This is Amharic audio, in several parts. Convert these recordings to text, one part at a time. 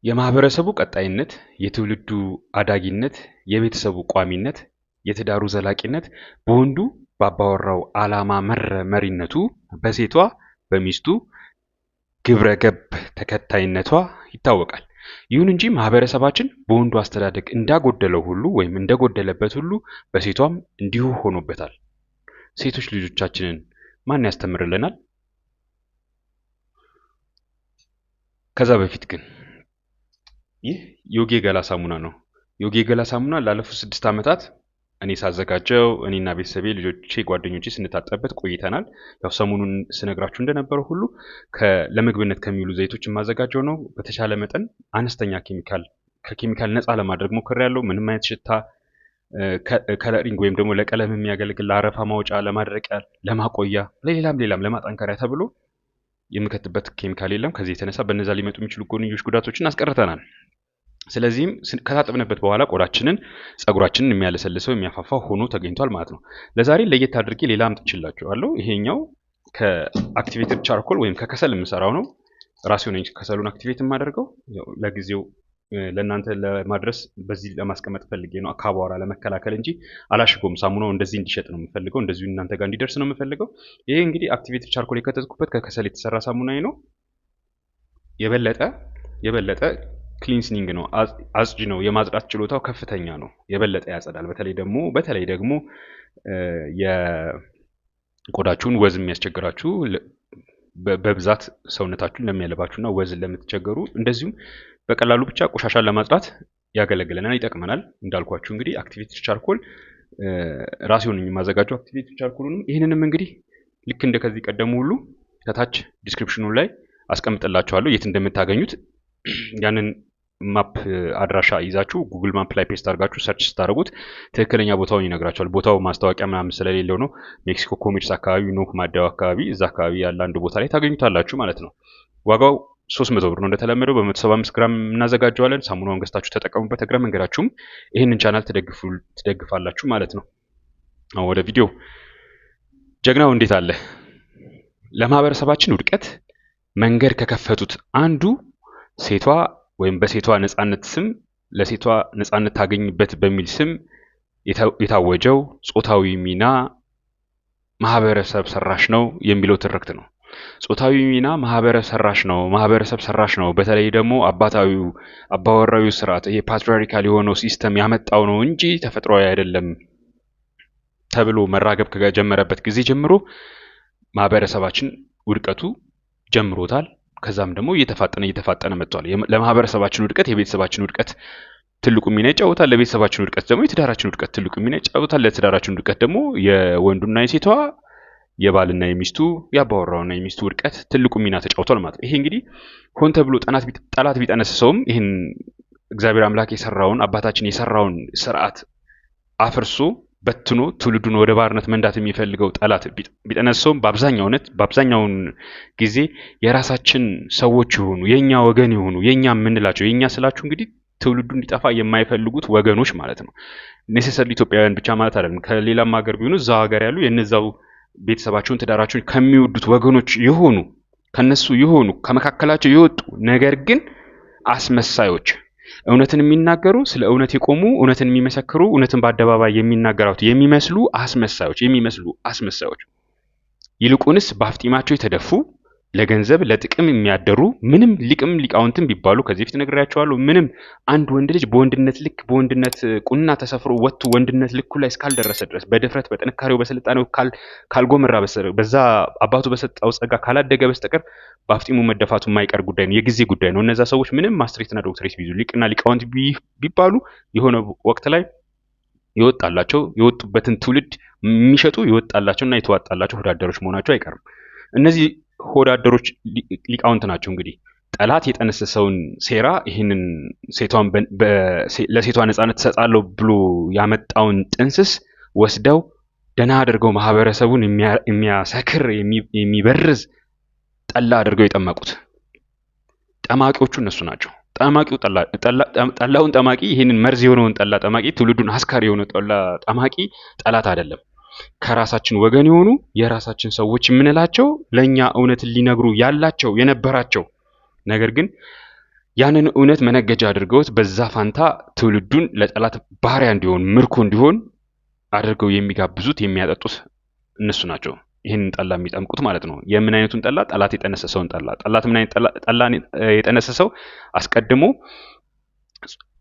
የማህበረሰቡ ቀጣይነት፣ የትውልዱ አዳጊነት፣ የቤተሰቡ ቋሚነት፣ የትዳሩ ዘላቂነት በወንዱ በአባወራው ዓላማ መር መሪነቱ፣ በሴቷ በሚስቱ ግብረ ገብ ተከታይነቷ ይታወቃል። ይሁን እንጂ ማህበረሰባችን በወንዱ አስተዳደግ እንዳጎደለው ሁሉ ወይም እንደጎደለበት ሁሉ በሴቷም እንዲሁ ሆኖበታል። ሴቶች ልጆቻችንን ማን ያስተምርልናል? ከዛ በፊት ግን ይህ ዮጊ የገላ ሳሙና ነው። ዮጊ የገላ ሳሙና ላለፉት 6 ዓመታት እኔ ሳዘጋጀው እኔና ቤተሰቤ፣ ልጆቼ፣ ጓደኞቼ ስንታጠብበት ቆይተናል። ያው ሰሞኑን ስነግራችሁ እንደነበረው ሁሉ ለምግብነት ከሚውሉ ዘይቶች የማዘጋጀው ነው። በተቻለ መጠን አነስተኛ ከኬሚካል ነፃ ለማድረግ ሞክሬያለሁ። ምንም አይነት ሽታ፣ ከለሪንግ ወይም ደግሞ ለቀለም የሚያገለግል ለአረፋ ማውጫ፣ ለማድረቂያ፣ ለማቆያ፣ ሌላም ለማጠንከሪያ ተብሎ የምከትበት ኬሚካል የለም። ከዚህ የተነሳ በእነዛ ሊመጡ የሚችሉ ጎንዮሽ ጉዳቶችን አስቀርተናል። ስለዚህም ከታጠብንበት በኋላ ቆዳችንን፣ ጸጉራችንን የሚያለሰልሰው የሚያፋፋው ሆኖ ተገኝቷል ማለት ነው። ለዛሬ ለየት አድርጌ ሌላ አምጥቼላችኋለሁ። ይሄኛው ከአክቲቬትድ ቻርኮል ወይም ከከሰል የምሰራው ነው። ራሴ ነኝ ከሰሉን አክቲቬት የማደርገው። ለጊዜው ለእናንተ ለማድረስ በዚህ ለማስቀመጥ ፈልጌ ነው፣ ከአቧራ ለመከላከል እንጂ አላሽጎም። ሳሙናው እንደዚህ እንዲሸጥ ነው የምፈልገው፣ እንደዚሁ እናንተ ጋር እንዲደርስ ነው የምፈልገው። ይሄ እንግዲህ አክቲቬትድ ቻርኮል የከተትኩበት ከከሰል የተሰራ ሳሙናዬ ነው። የበለጠ ክሊንሲንግ ነው፣ አጽጂ ነው። የማጽዳት ችሎታው ከፍተኛ ነው። የበለጠ ያጸዳል። በተለይ ደግሞ የቆዳችሁን ወዝ የሚያስቸግራችሁ፣ በብዛት ሰውነታችሁን ለሚያለባችሁና ወዝን ለምትቸገሩ፣ እንደዚሁም በቀላሉ ብቻ ቆሻሻን ለማጽዳት ያገለግለናል፣ ይጠቅመናል። እንዳልኳችሁ እንግዲህ አክቲቬትድ ቻርኮል ራሴውን የማዘጋጀው አክቲቬትድ ቻርኮሉንም ይህንንም እንግዲህ ልክ እንደ ከዚህ ቀደሙ ሁሉ ከታች ዲስክሪፕሽኑ ላይ አስቀምጥላችኋለሁ የት እንደምታገኙት። ያንን ማፕ አድራሻ ይዛችሁ ጉግል ማፕ ላይ ፔስት አድርጋችሁ ሰርች ስታደርጉት ትክክለኛ ቦታውን ይነግራችኋል። ቦታው ማስታወቂያ ምናምን ስለሌለው ነው። ሜክሲኮ ኮሜርስ አካባቢ፣ ኖክ ማደያው አካባቢ፣ እዛ አካባቢ ያለ አንድ ቦታ ላይ ታገኙታላችሁ ማለት ነው። ዋጋው 300 ብር ነው። እንደተለመደው በ175 ግራም እናዘጋጀዋለን። ሳሙናውን ገዝታችሁ ተጠቀሙበት። እግረ መንገዳችሁም ይህንን ቻናል ትደግፋላችሁ ማለት ነው። አሁን ወደ ቪዲዮ። ጀግናው እንዴት አለ? ለማህበረሰባችን ውድቀት መንገድ ከከፈቱት አንዱ ሴቷ ወይም በሴቷ ነጻነት ስም ለሴቷ ነጻነት ታገኝበት በሚል ስም የታወጀው ጾታዊ ሚና ማህበረሰብ ሰራሽ ነው የሚለው ትርክት ነው። ጾታዊ ሚና ማህበረሰብ ሰራሽ ነው። በተለይ ደግሞ አባወራዊ ስርዓት፣ ይሄ ፓትሪያርካል የሆነው ሲስተም ያመጣው ነው እንጂ ተፈጥሯዊ አይደለም ተብሎ መራገብ ከጀመረበት ጊዜ ጀምሮ ማህበረሰባችን ውድቀቱ ጀምሮታል። ከዛም ደግሞ እየተፋጠነ መጥቷል። ለማህበረሰባችን ውድቀት የቤተሰባችን ውድቀት ትልቁ ሚና ይጫወታል። ለቤተሰባችን ውድቀት ደግሞ የትዳራችን ውድቀት ትልቁ ሚና ይጫወታል። ለትዳራችን ውድቀት ደግሞ የወንዱና የሴቷ፣ የባልና የሚስቱ፣ የአባወራውና የሚስቱ ውድቀት ትልቁ ሚና ተጫውቷል ማለት ነው። ይሄ እንግዲህ ሆን ተብሎ ጠላት ቢጠነስሰውም ይህን እግዚአብሔር አምላክ የሰራውን አባታችን የሰራውን ስርዓት አፍርሶ በትኖ ትውልዱን ወደ ባርነት መንዳት የሚፈልገው ጠላት ቢጠነሰውም በአብዛኛውን ጊዜ የራሳችን ሰዎች የሆኑ የኛ ወገን የሆኑ የኛ የምንላቸው፣ የኛ ስላችሁ እንግዲህ ትውልዱ እንዲጠፋ የማይፈልጉት ወገኖች ማለት ነው። ኔሴሰርሊ ኢትዮጵያውያን ብቻ ማለት አይደለም። ከሌላም ሀገር ቢሆኑ እዛው ሀገር ያሉ የነዛው ቤተሰባቸውን ትዳራቸውን ከሚወዱት ወገኖች የሆኑ ከነሱ የሆኑ ከመካከላቸው የወጡ ነገር ግን አስመሳዮች፣ እውነትን የሚናገሩ፣ ስለ እውነት የቆሙ፣ እውነትን የሚመሰክሩ፣ እውነትን በአደባባይ የሚናገሩት የሚመስሉ አስመሳዮች ይልቁንስ በአፍጢማቸው የተደፉ ለገንዘብ ለጥቅም የሚያደሩ ምንም ሊቃውንትን ቢባሉ ከዚህ በፊት ነግሬያቸዋለሁ። ምንም አንድ ወንድ ልጅ በወንድነት ልክ በወንድነት ቁና ተሰፍሮ ወጥቶ ወንድነት ልኩ ላይ እስካልደረሰ ድረስ በድፍረት በጥንካሬው በስልጣኔው ካልጎመራ በዛ አባቱ በሰጠው ጸጋ ካላደገ በስተቀር በአፍጢሙ መደፋቱ የማይቀር ጉዳይ ነው፣ የጊዜ ጉዳይ ነው። እነዛ ሰዎች ምንም ማስትሬትና ዶክትሬት ቢይዙ ሊቅና ሊቃውንት ቢባሉ የሆነ ወቅት ላይ የወጣላቸው የወጡበትን ትውልድ የሚሸጡ የወጣላቸውና የተዋጣላቸው ወዳደሮች መሆናቸው አይቀርም። እነዚህ ሆዳደሮች ሊቃውንት ናቸው እንግዲህ ጠላት የጠነሰሰውን ሴራ ይህንን ለሴቷ ነጻነት ትሰጣለሁ ብሎ ያመጣውን ጥንስስ ወስደው ደህና አድርገው ማህበረሰቡን የሚያሰክር የሚበርዝ ጠላ አድርገው የጠመቁት ጠማቂዎቹ እነሱ ናቸው። ጠላውን ጠማቂ፣ ይህንን መርዝ የሆነውን ጠላ ጠማቂ፣ ትውልዱን አስካሪ የሆነ ጠላ ጠማቂ ጠላት አይደለም። ከራሳችን ወገን የሆኑ የራሳችን ሰዎች የምንላቸው ለኛ እውነትን ሊነግሩ ያላቸው የነበራቸው ነገር ግን ያንን እውነት መነገጃ አድርገውት በዛ ፋንታ ትውልዱን ለጠላት ባሪያ እንዲሆን ምርኮ እንዲሆን አድርገው የሚጋብዙት የሚያጠጡት እነሱ ናቸው። ይህንን ጠላ የሚጠምቁት ማለት ነው። የምን አይነቱን ጠላ? ጠላት የጠነሰሰውን ጠላ። ጠላት ምን አይነት ጠላን የጠነሰሰው? አስቀድሞ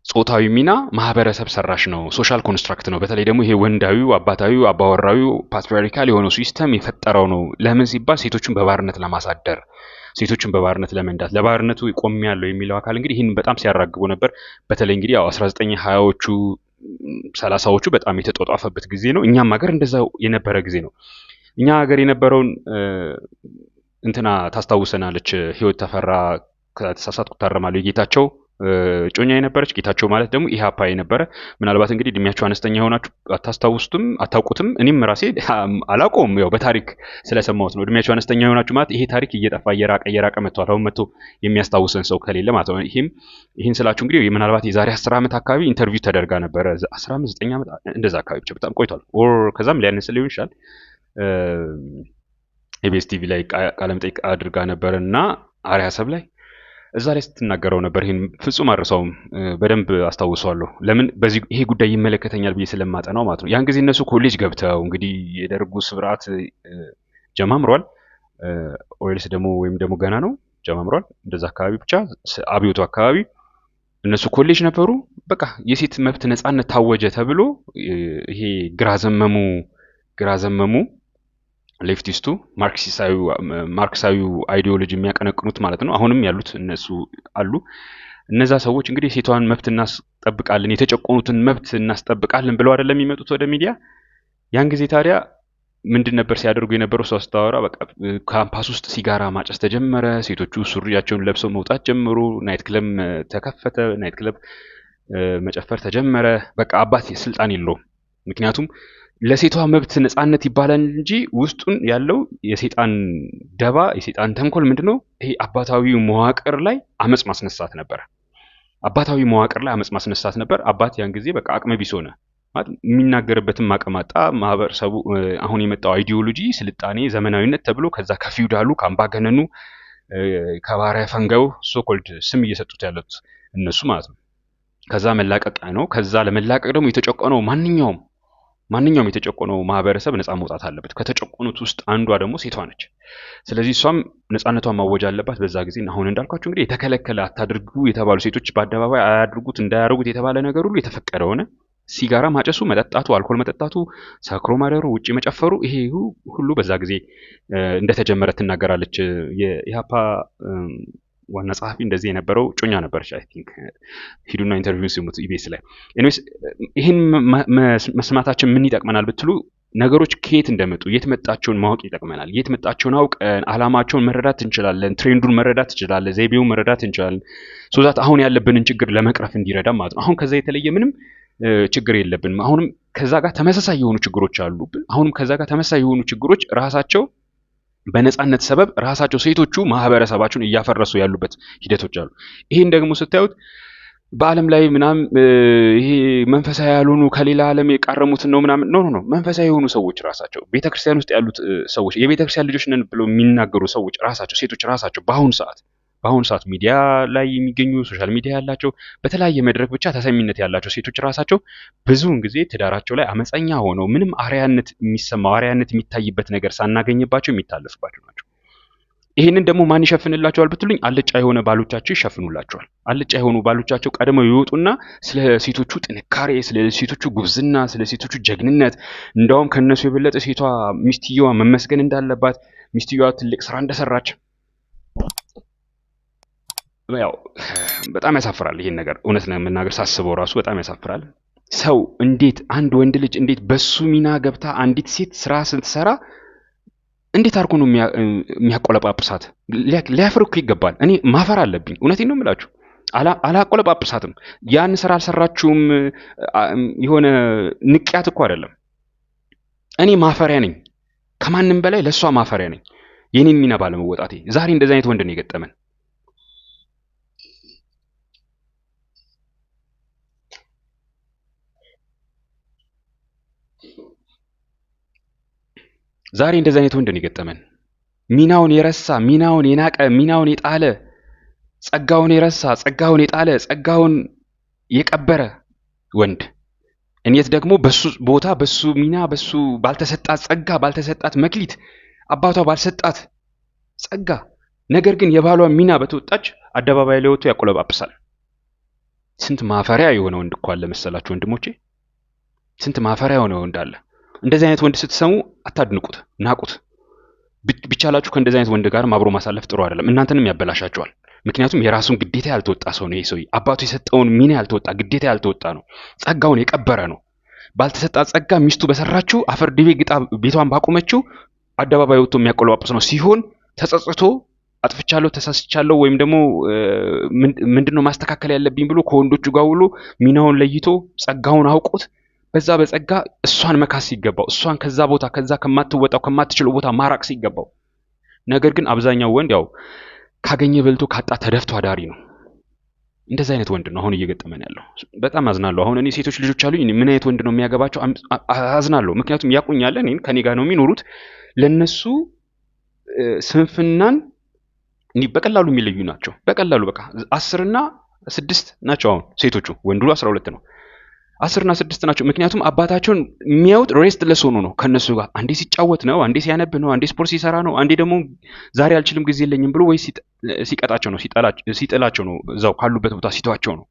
ጾታዊ ሚና ማህበረሰብ ሰራሽ ነው፣ ሶሻል ኮንስትራክት ነው። በተለይ ደግሞ ይሄ ወንዳዊው፣ አባታዊው፣ አባወራዊው ፓትሪያርካል የሆነው ሲስተም የፈጠረው ነው። ለምን ሲባል ሴቶችን በባርነት ለማሳደር፣ ሴቶችን በባርነት ለመንዳት፣ ለባርነቱ ቆሜያለሁ የሚለው አካል እንግዲህ ይህን በጣም ሲያራግቡ ነበር። በተለይ እንግዲህ ያው 1920ዎቹ 30ዎቹ በጣም የተጧጧፈበት ጊዜ ነው። እኛም ሀገር እንደዛው የነበረ ጊዜ ነው። እኛ ሀገር የነበረውን እንትና ታስታውሰናለች። ህይወት ተፈራ ከተሳሳትኩ ታረማለሁ። የጌታቸው እጮኛ የነበረች፣ ጌታቸው ማለት ደግሞ ኢህአፓ የነበረ። ምናልባት እንግዲህ እድሜያቸው አነስተኛ የሆናችሁ አታስታውሱትም፣ አታውቁትም። እኔም ራሴ አላውቀውም፣ ያው በታሪክ ስለሰማሁት ነው። እድሜያቸው አነስተኛ የሆናችሁ ማለት ይሄ ታሪክ እየጠፋ እየራቀ መጥቷል። አሁን መጥቶ የሚያስታውሰን ሰው ከሌለ ማለት ነው። ይህን ስላችሁ እንግዲህ ምናልባት የዛሬ 10 ዓመት አካባቢ ኢንተርቪው ተደርጋ ነበረ። 15 9 ዓመት እንደዛ አካባቢ ብቻ በጣም ቆይቷል። ኦር ከዛም ሊያነስ ሊሆን ይችላል። ኢቢኤስ ቲቪ ላይ ቃለ መጠይቅ አድርጋ ነበር እና አርያ ሰብ ላይ እዛ ላይ ስትናገረው ነበር። ይህን ፍጹም አረሳውም፣ በደንብ አስታውሰዋለሁ። ለምን በዚህ ይሄ ጉዳይ ይመለከተኛል ብዬ ስለማጠናው ማለት ነው። ያን ጊዜ እነሱ ኮሌጅ ገብተው እንግዲህ የደርጉ ስብራት ጀማምሯል፣ ኦይልስ ደግሞ ወይም ደግሞ ገና ነው ጀማምሯል። እንደዛ አካባቢ ብቻ አብዮቱ አካባቢ እነሱ ኮሌጅ ነበሩ። በቃ የሴት መብት ነፃነት ታወጀ ተብሎ ይሄ ግራ ዘመሙ ሌፍቲስቱ ማርክሳዊ አይዲዮሎጂ የሚያቀነቅኑት ማለት ነው። አሁንም ያሉት እነሱ አሉ። እነዛ ሰዎች እንግዲህ ሴቷን መብት እናስጠብቃለን፣ የተጨቆኑትን መብት እናስጠብቃለን ብለው አይደለም የሚመጡት ወደ ሚዲያ። ያን ጊዜ ታዲያ ምንድን ነበር ሲያደርጉ የነበረው? ሰው ስታወራ በቃ ካምፓስ ውስጥ ሲጋራ ማጨስ ተጀመረ። ሴቶቹ ሱሪያቸውን ለብሰው መውጣት ጀመሩ። ናይት ክለብ ተከፈተ። ናይት ክለብ መጨፈር ተጀመረ። በቃ አባት ስልጣን የለውም። ምክንያቱም ለሴቷ መብት ነፃነት ይባላል እንጂ ውስጡን ያለው የሴጣን ደባ የሴጣን ተንኮል ምንድነው? ይሄ አባታዊው መዋቅር ላይ አመጽ ማስነሳት ነበር። አባታዊ መዋቅር ላይ አመጽ ማስነሳት ነበር። አባት ያን ጊዜ በቃ አቅመ ቢስ ሆነ ማለት የሚናገርበትን ማቀም አጣ። ማህበረሰቡ አሁን የመጣው አይዲዮሎጂ ስልጣኔ፣ ዘመናዊነት ተብሎ ከዛ ከፊውዳሉ ከአምባገነኑ ከባሪያ ፈንጋው ሶኮልድ ስም እየሰጡት ያሉት እነሱ ማለት ነው። ከዛ መላቀቅ ነው። ከዛ ለመላቀቅ ደግሞ የተጨቆነው ማንኛውም የተጨቆነው ማህበረሰብ ነፃ መውጣት አለበት። ከተጨቆኑት ውስጥ አንዷ ደግሞ ሴቷ ነች። ስለዚህ እሷም ነፃነቷን ማወጅ አለባት። በዛ ጊዜ አሁን እንዳልኳችሁ እንግዲህ የተከለከለ አታድርጉ የተባሉ ሴቶች በአደባባይ አያድርጉት እንዳያደርጉት የተባለ ነገር ሁሉ የተፈቀደ ሆነ። ሲጋራ ማጨሱ፣ መጠጣቱ፣ አልኮል መጠጣቱ፣ ሰክሮ ማደሩ፣ ውጪ መጨፈሩ፣ ይሄ ሁሉ በዛ ጊዜ እንደተጀመረ ትናገራለች። የኢሃፓ ዋና ጸሐፊ እንደዚህ የነበረው ጮኛ ነበረች። አይ ቲንክ ሂዱና ኢንተርቪው ሲሙት ኢቢኤስ ላይ። ኤኒዌይስ ይህን መስማታችን ምን ይጠቅመናል ብትሉ ነገሮች ከየት እንደመጡ የት መጣቸውን ማወቅ ይጠቅመናል። የት መጣቸውን አውቀን አላማቸውን መረዳት እንችላለን። ትሬንዱን መረዳት እንችላለን። ዘይቤውን መረዳት እንችላለን። ሶዛት አሁን ያለብንን ችግር ለመቅረፍ እንዲረዳ ማለት ነው። አሁን ከዛ የተለየ ምንም ችግር የለብንም። አሁንም ከዛ ጋር ተመሳሳይ የሆኑ ችግሮች አሉብን። አሁንም ከዛ ጋር ተመሳሳይ የሆኑ ችግሮች ራሳቸው በነፃነት ሰበብ ራሳቸው ሴቶቹ ማህበረሰባቸውን እያፈረሱ ያሉበት ሂደቶች አሉ። ይሄን ደግሞ ስታዩት በዓለም ላይ ምናምን ይሄ መንፈሳዊ ያልሆኑ ከሌላ ዓለም የቃረሙትን ነው ምናምን ነው መንፈሳዊ የሆኑ ሰዎች ራሳቸው ቤተክርስቲያን ውስጥ ያሉት ሰዎች የቤተክርስቲያን ልጆች ነን ብለው የሚናገሩ ሰዎች ራሳቸው ሴቶች ራሳቸው በአሁኑ ሰዓት ሚዲያ ላይ የሚገኙ ሶሻል ሚዲያ ያላቸው በተለያየ መድረክ ብቻ ተሰሚነት ያላቸው ሴቶች ራሳቸው ብዙውን ጊዜ ትዳራቸው ላይ አመፀኛ ሆነው ምንም አርያነት የሚታይበት ነገር ሳናገኝባቸው የሚታለፍባቸው ናቸው። ይህንን ደግሞ ማን ይሸፍንላቸዋል ብትሉኝ አልጫ የሆነ ባሎቻቸው ይሸፍኑላቸዋል። አልጫ የሆኑ ባሎቻቸው ቀድመው ይወጡና ስለ ሴቶቹ ጥንካሬ፣ ስለ ሴቶቹ ጉብዝና፣ ስለ ሴቶቹ ጀግንነት እንዳውም ከነሱ የበለጠ ሴቷ ሚስትየዋ መመስገን እንዳለባት ሚስትየዋ ትልቅ ስራ እንደሰራች ያው በጣም ያሳፍራል። ይሄን ነገር እውነት ለመናገር ሳስበው ራሱ በጣም ያሳፍራል። ሰው እንዴት አንድ ወንድ ልጅ እንዴት በሱ ሚና ገብታ አንዲት ሴት ስራ ስትሰራ እንዴት አድርጎ ነው የሚያቆለጳጵሳት? ሊያፍር እኮ ይገባል። እኔ ማፈር አለብኝ። እውነቴን ነው የምላችሁ። አላቆለጳጵሳትም። ያን ስራ አልሰራችሁም የሆነ ንቅያት እኮ አይደለም። እኔ ማፈሪያ ነኝ። ከማንም በላይ ለእሷ ማፈሪያ ነኝ፣ የኔን ሚና ባለመወጣቴ። ዛሬ እንደዚህ አይነት ወንድ ነው የገጠመን። ዛሬ እንደዚህ አይነት ወንድ ነው የገጠመን። ሚናውን የረሳ፣ ሚናውን የናቀ፣ ሚናውን የጣለ ጸጋውን የረሳ ጸጋውን የጣለ ጸጋውን የቀበረ ወንድ እኔት ደግሞ በሱ ቦታ በሱ ሚና በሱ ባልተሰጣት ጸጋ ባልተሰጣት መክሊት አባቷ ባልሰጣት ጸጋ ነገር ግን የባሏን ሚና በተወጣች አደባባይ ላይ ወጥቶ ያቆለባብሳል። ስንት ማፈሪያ የሆነ ወንድ እኮ አለ መሰላችሁ ወንድሞቼ፣ ስንት ማፈሪያ የሆነ ወንድ አለ። እንደዚህ አይነት ወንድ ስትሰሙ አታድንቁት፣ ናቁት። ቢቻላችሁ ከእንደዚህ አይነት ወንድ ጋር አብሮ ማሳለፍ ጥሩ አይደለም፣ እናንተንም ያበላሻቸዋል። ምክንያቱም የራሱን ግዴታ ያልተወጣ ሰው ነው ይሄ ሰው። አባቱ የሰጠውን ሚና ያልተወጣ ግዴታ ያልተወጣ ነው። ጸጋውን የቀበረ ነው። ባልተሰጣት ጸጋ ሚስቱ በሰራችው አፈር ድቤ ግጣ ቤቷን ባቆመችው አደባባይ ወጥቶ የሚያቆለዋጵስ ነው ሲሆን ተጸጽቶ አጥፍቻለሁ ተሳስቻለሁ ወይም ደግሞ ምንድነው ማስተካከል ያለብኝ ብሎ ከወንዶቹ ጋር ውሎ ሚናውን ለይቶ ጸጋውን አውቆት በዛ በጸጋ እሷን መካስ ሲገባው እሷን ከዛ ቦታ ከዛ ከማትወጣው ከማትችለው ቦታ ማራቅ ሲገባው፣ ነገር ግን አብዛኛው ወንድ ያው ካገኘ በልቶ ካጣ ተደፍቶ አዳሪ ነው። እንደዛ አይነት ወንድ ነው አሁን እየገጠመን ያለው። በጣም አዝናለሁ። አሁን እኔ ሴቶች ልጆች አሉኝ፣ ምን አይነት ወንድ ነው የሚያገባቸው? አዝናለሁ። ምክንያቱም ያቁኛል፣ እኔን ከኔ ጋር ነው የሚኖሩት። ለነሱ ስንፍናን በቀላሉ የሚለዩ ናቸው። በቀላሉ በቃ 10 እና 6 ናቸው። አሁን ሴቶቹ ወንዱ 12 ነው። 10 እና 6 ናቸው። ምክንያቱም አባታቸውን የሚያዩት ሬስትለስ ሆኖ ነው ከነሱ ጋር አንዴ ሲጫወት ነው፣ አንዴ ሲያነብ ነው፣ አንዴ ስፖርት ሲሰራ ነው፣ አንዴ ደግሞ ዛሬ አልችልም ጊዜ የለኝም ብሎ ወይ ሲቀጣቸው ነው፣ ሲጥላቸው ነው፣ እዛው ካሉበት ቦታ ሲተዋቸው ነው።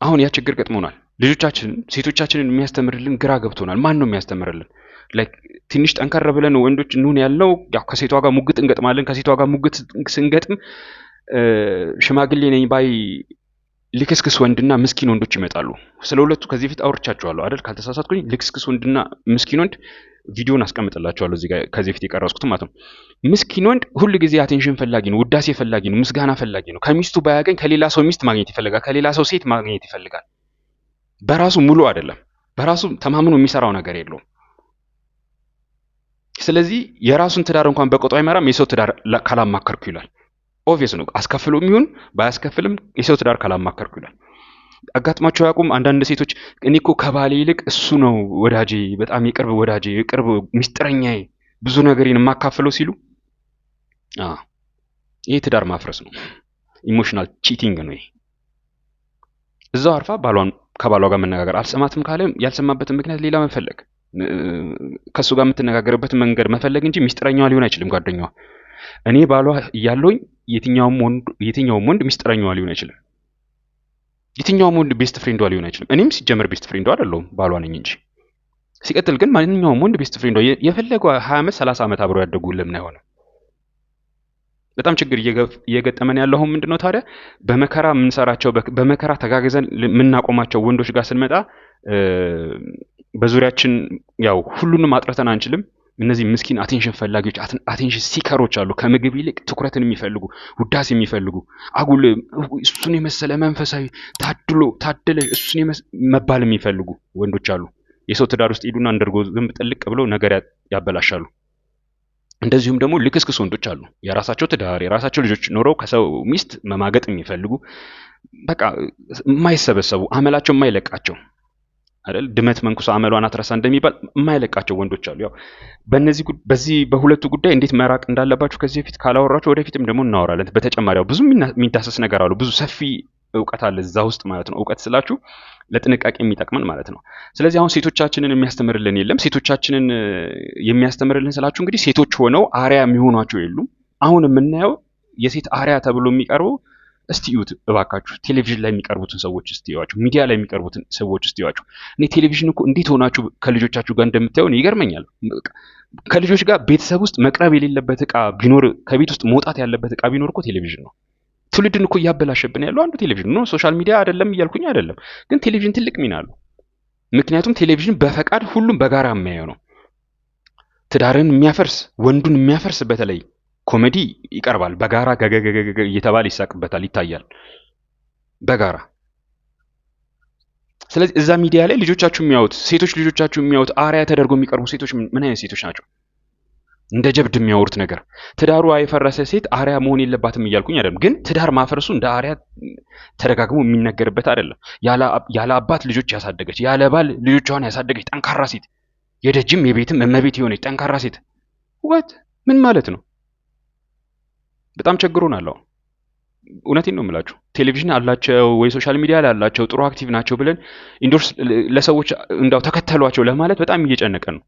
አሁን ያ ችግር ገጥሞናል። ልጆቻችንን ሴቶቻችንን የሚያስተምርልን ግራ ገብቶናል። ማን ነው የሚያስተምርልን? ላይክ ትንሽ ጠንከር ብለን ወንዶች እንሁን ያለው ያው ከሴቷ ጋር ሙግት እንገጥማለን። ከሴቷ ጋር ሙግት ስንገጥም ሽማግሌ ነኝ ባይ ልክስክስ ወንድና ምስኪን ወንዶች ይመጣሉ። ስለ ሁለቱ ከዚህ በፊት አውርቻቸዋለሁ አይደል? ካልተሳሳትኩኝ ልክስክስ ወንድና ምስኪን ወንድ ቪዲዮን አስቀምጥላችኋለሁ እዚህ ጋር ከዚህ በፊት የቀረጽኩት ማለት ነው። ምስኪን ወንድ ሁሉ ጊዜ አቴንሽን ፈላጊ ነው፣ ውዳሴ ፈላጊ ነው፣ ምስጋና ፈላጊ ነው። ከሚስቱ ባያገኝ ከሌላ ሰው ሚስት ማግኘት ይፈልጋል፣ ከሌላ ሰው ሴት ማግኘት ይፈልጋል። በራሱ ሙሉ አይደለም፣ በራሱ ተማምኖ የሚሰራው ነገር የለውም። ስለዚህ የራሱን ትዳር እንኳን በቆጦ አይመራም። የሰው ትዳር ካላማከርኩ ይላል። ኦብቪየስ ነው። አስከፍሎም ይሁን ባያስከፍልም የሰው ትዳር ካላማከርኩ ይላል። አጋጥማቸው ያቁም። አንዳንድ ሴቶች እኔ እኮ ከባሌ ይልቅ እሱ ነው ወዳጄ፣ በጣም የቅርብ ወዳጄ፣ የቅርብ ሚስጥረኛዬ፣ ብዙ ነገሬን የማካፍለው ሲሉ ይሄ ትዳር ማፍረስ ነው። ኢሞሽናል ቺቲንግ ነው ይሄ። እዛው አርፋ ከባሏ ጋር መነጋገር፣ አልሰማትም ካለ ያልሰማበትን ምክንያት ሌላ መፈለግ፣ ከሱ ጋር የምትነጋገርበትን መንገድ መፈለግ እንጂ ሚስጥረኛዋ ሊሆን አይችልም ጓደኛዋ። እኔ ባሏ እያለሁኝ የትኛውም ወንድ ሚስጥረኛዋ ሊሆን አይችልም። የትኛውም ወንድ ቤስት ፍሬንዷ ሊሆን አይችልም። እኔም ሲጀመር ቤስት ፍሬንዷ አይደለሁም ባሏ ነኝ እንጂ። ሲቀጥል ግን ማንኛውም ወንድ ቤስት ፍሬንዷ የፈለገው 20 ዓመት 30 ዓመት አብረው ያደጉ ለምን አይሆንም? በጣም ችግር እየገጠመን ያለው አሁን ምንድነው ታዲያ በመከራ የምንሰራቸው በመከራ ተጋግዘን የምናቆማቸው ወንዶች ጋር ስንመጣ በዙሪያችን ያው ሁሉንም አጥረተን አንችልም። እነዚህ ምስኪን አቴንሽን ፈላጊዎች አቴንሽን ሲከሮች አሉ። ከምግብ ይልቅ ትኩረትን የሚፈልጉ ውዳሴ የሚፈልጉ አጉል እሱን የመሰለ መንፈሳዊ ታደለ እሱን መባል የሚፈልጉ ወንዶች አሉ። የሰው ትዳር ውስጥ ሄዱና እንደርጎ ዝም ጥልቅ ብለው ነገር ያበላሻሉ። እንደዚሁም ደግሞ ልክስክስ ወንዶች አሉ። የራሳቸው ትዳር የራሳቸው ልጆች ኖረው ከሰው ሚስት መማገጥ የሚፈልጉ በቃ የማይሰበሰቡ አመላቸው የማይለቃቸው አይደል? ድመት መንኩሳ አመሏን አትረሳ እንደሚባል የማይለቃቸው ወንዶች አሉ። ያው በዚህ በሁለቱ ጉዳይ እንዴት መራቅ እንዳለባችሁ ከዚህ በፊት ካላወራችሁ ወደፊትም ደግሞ እናወራለን። በተጨማሪው ብዙ የሚዳሰስ ነገር አሉ። ብዙ ሰፊ እውቀት አለ እዛ ውስጥ ማለት ነው። እውቀት ስላችሁ ለጥንቃቄ የሚጠቅመን ማለት ነው። ስለዚህ አሁን ሴቶቻችንን የሚያስተምርልን የለም። ሴቶቻችንን የሚያስተምርልን ስላችሁ እንግዲህ ሴቶች ሆነው አሪያ የሚሆኗቸው የሉም። አሁን የምናየው የሴት አሪያ ተብሎ የሚቀርበው እስቲ እዩት እባካችሁ። ቴሌቪዥን ላይ የሚቀርቡትን ሰዎች እስቲ እዩዋቸው። ሚዲያ ላይ የሚቀርቡትን ሰዎች እስቲ እዩዋቸው። እኔ ቴሌቪዥን እኮ እንዴት ሆናችሁ ከልጆቻችሁ ጋር እንደምታዩን ይገርመኛል። ከልጆች ጋር ቤተሰብ ውስጥ መቅረብ የሌለበት እቃ ቢኖር፣ ከቤት ውስጥ መውጣት ያለበት እቃ ቢኖር እኮ ቴሌቪዥን ነው። ትውልድን እኮ እያበላሸብን ያለው አንዱ ቴሌቪዥን ነው። ሶሻል ሚዲያ አይደለም እያልኩኝ አይደለም፣ ግን ቴሌቪዥን ትልቅ ሚና አለው። ምክንያቱም ቴሌቪዥን በፈቃድ ሁሉም በጋራ የሚያየው ነው። ትዳርን የሚያፈርስ ወንዱን የሚያፈርስ በተለይ ኮሜዲ ይቀርባል። በጋራ ገገገገ እየተባለ ይሳቅበታል፣ ይታያል በጋራ። ስለዚህ እዛ ሚዲያ ላይ ልጆቻችሁ የሚያዩት ሴቶች ልጆቻችሁ የሚያዩት አሪያ ተደርጎ የሚቀርቡ ሴቶች ምን አይነት ሴቶች ናቸው? እንደ ጀብድ የሚያወሩት ነገር። ትዳሩ የፈረሰ ሴት አሪያ መሆን የለባትም እያልኩኝ አይደለም፣ ግን ትዳር ማፈረሱ እንደ አሪያ ተደጋግሞ የሚነገርበት አይደለም። ያለ አባት ልጆች ያሳደገች፣ ያለ ባል ልጆቿን ያሳደገች ጠንካራ ሴት፣ የደጅም የቤትም እመቤት የሆነች ጠንካራ ሴት ወት ምን ማለት ነው? በጣም ቸግሮናል። እውነቴን ነው የምላችሁ። ቴሌቪዥን አላቸው ወይ ሶሻል ሚዲያ ላይ አላቸው ጥሩ አክቲቭ ናቸው ብለን ኢንዶርስ ለሰዎች እንዳው ተከተሏቸው ለማለት በጣም እየጨነቀን ነው።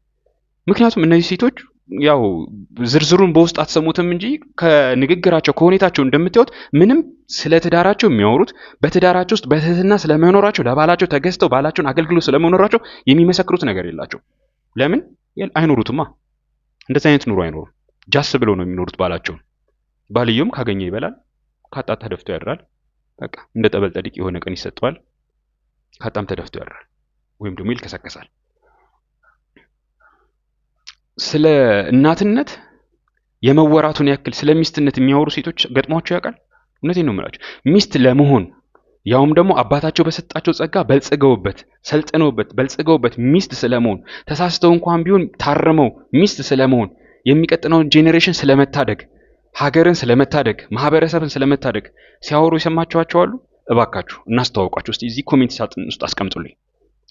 ምክንያቱም እነዚህ ሴቶች ያው ዝርዝሩን በውስጥ አትሰሙትም እንጂ ከንግግራቸው ከሁኔታቸው እንደምታዩት ምንም ስለ ትዳራቸው የሚያወሩት በትዳራቸው ውስጥ በትህትና ስለመኖራቸው ለባላቸው ተገዝተው ባላቸውን አገልግሎት ስለመኖራቸው የሚመሰክሩት ነገር የላቸው። ለምን አይኖሩትማ? እንደዚህ አይነት ኑሮ አይኖሩም። ጃስ ብለው ነው የሚኖሩት ባላቸውን። ባልየውም ካገኘ ይበላል፣ ካጣ ተደፍቶ ያድራል። በቃ እንደ ጠበል ጠዲቅ የሆነ ቀን ይሰጠዋል፣ ካጣም ተደፍቶ ያድራል ወይም ደግሞ ይልከሰከሳል። ስለ እናትነት የመወራቱን ያክል ስለ ሚስትነት የሚያወሩ ሴቶች ገጥሟቸው ያውቃል? እውነቴን ነው የምላቸው። ሚስት ለመሆን ያውም ደግሞ አባታቸው በሰጣቸው ጸጋ በልጽገውበት ሰልጥነውበት በልጽገውበት ሚስት ስለመሆን ተሳስተው እንኳን ቢሆን ታርመው ሚስት ስለመሆን የሚቀጥለውን ጄኔሬሽን ስለመታደግ ሀገርን ስለመታደግ ማህበረሰብን ስለመታደግ ሲያወሩ የሰማችኋቸው አሉ? እባካችሁ እናስተዋውቋቸው እስቲ እዚህ ኮሜንት ሳጥን ውስጥ አስቀምጡልኝ።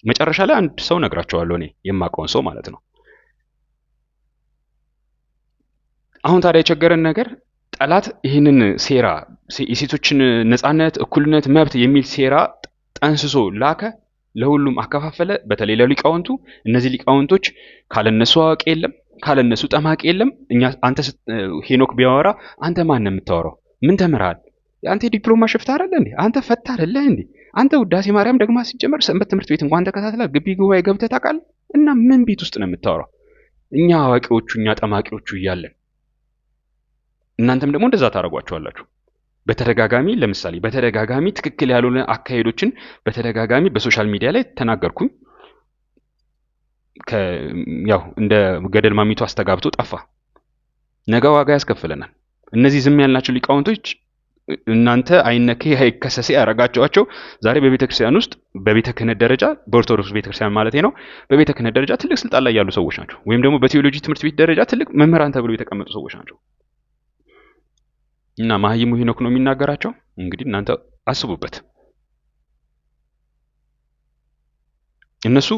መጨረሻ ላይ አንድ ሰው ነግራቸዋለሁ፣ እኔ የማውቀውን ሰው ማለት ነው። አሁን ታዲያ የቸገረን ነገር ጠላት ይህንን ሴራ የሴቶችን ነፃነት፣ እኩልነት፣ መብት የሚል ሴራ ጠንስሶ ላከ፣ ለሁሉም አከፋፈለ፣ በተለይ ለሊቃውንቱ። እነዚህ ሊቃውንቶች ካለነሱ አዋቂ የለም፣ ካለነሱ ጠማቂ የለም። እኛ አንተ ሄኖክ ቢያወራ አንተ ማን ነው የምታወራው? ምን ተምረሃል? አንተ ዲፕሎማ ሽፍታ አይደለ እንዴ? አንተ ፈታ አይደለ እንዴ? አንተ ውዳሴ ማርያም ደግማ ሲጀመር ሰንበት ትምህርት ቤት እንኳን ተከታትላ ግቢ ጉባኤ ገብተህ ታውቃለህ? እና ምን ቤት ውስጥ ነው የምታወራው? እኛ አዋቂዎቹ እኛ ጠማቂዎቹ እያለን እናንተም ደግሞ እንደዛ ታደርጓቸዋላችሁ። በተደጋጋሚ ለምሳሌ በተደጋጋሚ ትክክል ያልሆነ አካሄዶችን በተደጋጋሚ በሶሻል ሚዲያ ላይ ተናገርኩኝ። ያው እንደ ገደል ማሚቱ አስተጋብቶ ጠፋ። ነገ ዋጋ ያስከፍለናል። እነዚህ ዝም ያልናቸው ሊቃውንቶች እናንተ አይነኬ አይከሰሴ ያረጋቸዋቸው ዛሬ በቤተክርስቲያን ውስጥ በቤተ ክህነት ደረጃ በኦርቶዶክስ ቤተክርስቲያን ማለት ነው በቤተ ክህነት ደረጃ ትልቅ ስልጣን ላይ ያሉ ሰዎች ናቸው። ወይም ደግሞ በቴዎሎጂ ትምህርት ቤት ደረጃ ትልቅ መምህራን ተብለው የተቀመጡ ሰዎች ናቸው። እና መሀይሙ ሄኖክ ነው የሚናገራቸው። እንግዲህ እናንተ አስቡበት። እነሱ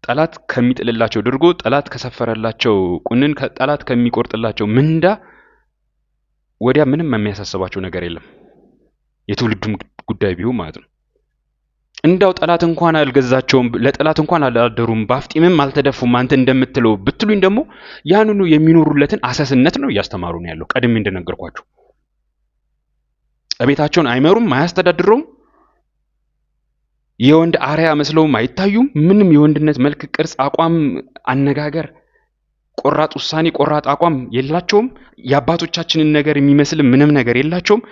ጠላት ከሚጥልላቸው ድርጎ ጠላት ከሰፈረላቸው ቁንን ጠላት ከሚቆርጥላቸው ምንዳ ወዲያ ምንም የሚያሳስባቸው ነገር የለም። የትውልዱም ጉዳይ ቢሆን ማለት ነው። እንዳው ጠላት እንኳን አልገዛቸውም፣ ለጠላት እንኳን አላደሩም፣ ባፍጢምም አልተደፉም አንተ እንደምትለው ብትሉኝ ደግሞ ያንኑ የሚኖሩለትን አሰስነት ነው እያስተማሩ ነው ያለው። ቀድሜ እንደነገርኳችሁ ቤታቸውን አይመሩም፣ አያስተዳድሩም። የወንድ አርያ መስለውም አይታዩም። ምንም የወንድነት መልክ፣ ቅርጽ፣ አቋም፣ አነጋገር፣ ቆራጥ ውሳኔ፣ ቆራጥ አቋም የላቸውም። የአባቶቻችንን ነገር የሚመስል ምንም ነገር የላቸውም።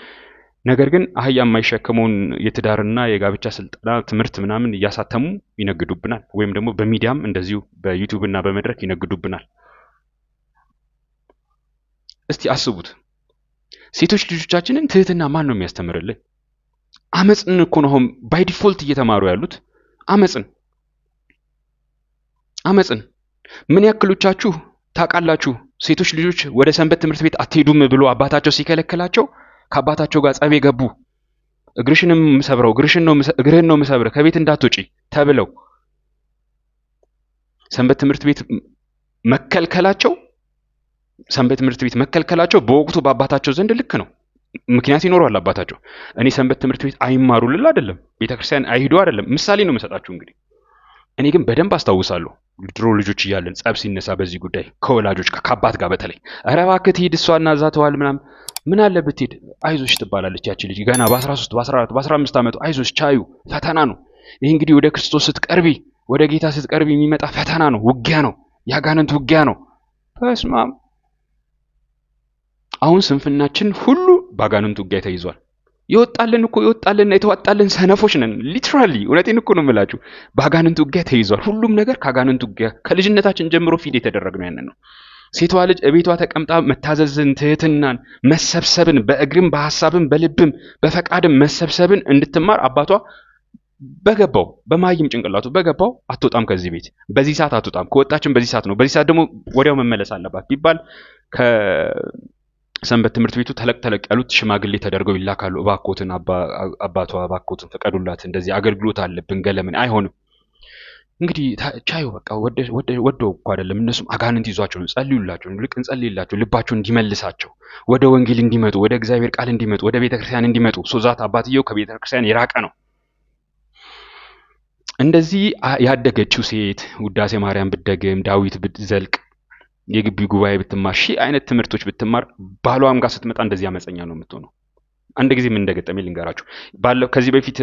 ነገር ግን አህያ የማይሸከመውን የትዳርና የጋብቻ ስልጠና ትምህርት ምናምን እያሳተሙ ይነግዱብናል። ወይም ደግሞ በሚዲያም እንደዚሁ በዩቲዩብ እና በመድረክ ይነግዱብናል። እስቲ አስቡት። ሴቶች ልጆቻችንን ትህትና ማን ነው የሚያስተምርልን? አመጽን እኮ ነው አሁን ባይ ዲፎልት እየተማሩ ያሉት አመጽን። ምን ያክሎቻችሁ ታውቃላችሁ? ሴቶች ልጆች ወደ ሰንበት ትምህርት ቤት አትሄዱም ብሎ አባታቸው ሲከለክላቸው ከአባታቸው ጋር ጸብ የገቡ እግርሽንም ሰብረው እግርህን ነው ምሰብረ ከቤት እንዳትወጪ ተብለው ሰንበት ትምህርት ቤት መከልከላቸው በወቅቱ በአባታቸው ዘንድ ልክ ነው። ምክንያት ይኖረዋል አባታቸው። እኔ ሰንበት ትምህርት ቤት አይማሩ ልል አይደለም፣ ቤተክርስቲያን አይሄዱ አይደለም፣ ምሳሌ ነው የምሰጣችሁ። እንግዲህ እኔ ግን በደንብ አስታውሳለሁ ድሮ ልጆች እያለን ጸብ ሲነሳ በዚህ ጉዳይ ከወላጆች ከአባት ጋር በተለይ ኧረ እባክህ ትሂድ እሷና እዛ ተዋል ምናምን ምን አለ ብትሄድ አይዞሽ ትባላለች ያቺ ልጅ ገና በ13 በ14 በ15 ዓመቱ አይዞሽ ቻዩ ፈተና ነው ይህ እንግዲህ ወደ ክርስቶስ ስትቀርቢ ወደ ጌታ ስትቀርቢ የሚመጣ ፈተና ነው፣ ውጊያ ነው፣ ያጋንንት ውጊያ ነው። በስማም አሁን ስንፍናችን ሁሉ ባጋንንት ውጊያ ተይዟል። ይወጣልን የተዋጣልን ሰነፎች ነን። ሊትራሊ እውነቴን እኮ ነው የምላችሁ። ባጋንንት ውጊያ ተይዟል። ሁሉም ነገር ካጋንንት ውጊያ ከልጅነታችን ጀምሮ ፊት የተደረግነው ያንን ነው። ሴቷ ልጅ እቤቷ ተቀምጣ መታዘዝን፣ ትህትናን፣ መሰብሰብን በእግርም በሐሳብም በልብም በፈቃድም መሰብሰብን እንድትማር አባቷ በገባው በማይም ጭንቅላቱ በገባው አትወጣም ከዚህ ቤት በዚህ ሰዓት አትወጣም፣ ከወጣችን በዚህ ሰዓት ነው፣ በዚህ ሰዓት ደግሞ ወዲያው መመለስ አለባት ቢባል ሰንበት ትምህርት ቤቱ ተለቅ ያሉት ሽማግሌ ተደርገው ይላካሉ። እባክዎትን አባቷ እባክዎትን ፈቀዱላት፣ እንደዚህ አገልግሎት አለብን ገለምን አይሆንም። እንግዲህ ቻዩ በቃ ወደው እኮ አይደለም እነሱም አጋንንት ይዟቸው ነው። ጸልዩላቸው፣ ልቅ እንጸልይላቸው፣ ልባቸው እንዲመልሳቸው፣ ወደ ወንጌል እንዲመጡ፣ ወደ እግዚአብሔር ቃል እንዲመጡ፣ ወደ ቤተክርስቲያን እንዲመጡ። ሶዛት አባትየው ከቤተክርስቲያን የራቀ ነው። እንደዚህ ያደገችው ሴት ውዳሴ ማርያም ብትደግም፣ ዳዊት ብትዘልቅ፣ የግቢ ጉባኤ ብትማር፣ ሺህ አይነት ትምህርቶች ብትማር፣ ባሏም ጋር ስትመጣ እንደዚህ አመፀኛ ነው የምትሆነው። አንድ ጊዜ ምን እንደገጠመኝ ልንገራችሁ። ከዚህ በፊት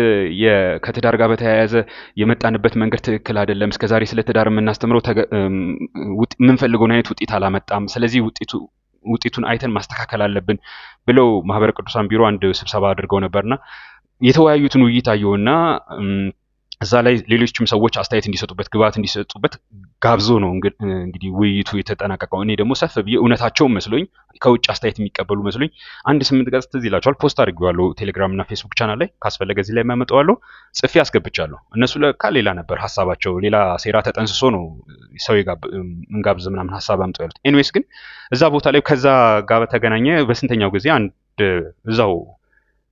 ከትዳር ጋር በተያያዘ የመጣንበት መንገድ ትክክል አይደለም። እስከዛሬ ስለ ትዳር የምናስተምረው የምንፈልገውን አይነት ውጤት አላመጣም። ስለዚህ ውጤቱን አይተን ማስተካከል አለብን ብለው ማህበረ ቅዱሳን ቢሮ አንድ ስብሰባ አድርገው ነበርና የተወያዩትን ውይይት አየውና እዛ ላይ ሌሎችም ሰዎች አስተያየት እንዲሰጡበት ግብዓት እንዲሰጡበት ጋብዞ ነው እንግዲህ ውይይቱ የተጠናቀቀው። እኔ ደግሞ ሰፍ ብዬ እውነታቸውን መስሎኝ ከውጭ አስተያየት የሚቀበሉ መስሎኝ 8 ገጽ ትዝ ይላቸዋል ፖስት አድርጌዋለሁ ቴሌግራም እና ፌስቡክ ቻናል ላይ፣ ካስፈለገ እዚህ ላይ የማመጣዋለሁ፣ ጽፌ አስገብቻለሁ። እነሱ ለካ ሌላ ነበር ሀሳባቸው፣ ሌላ ሴራ ተጠንስሶ ነው ሰው እንጋብዝ ምናምን ሀሳብ አምጠው ያሉት። ኤኒዌይስ ግን እዛ ቦታ ላይ ከዛ ጋር በተገናኘ በስንተኛው ጊዜ አንድ እዛው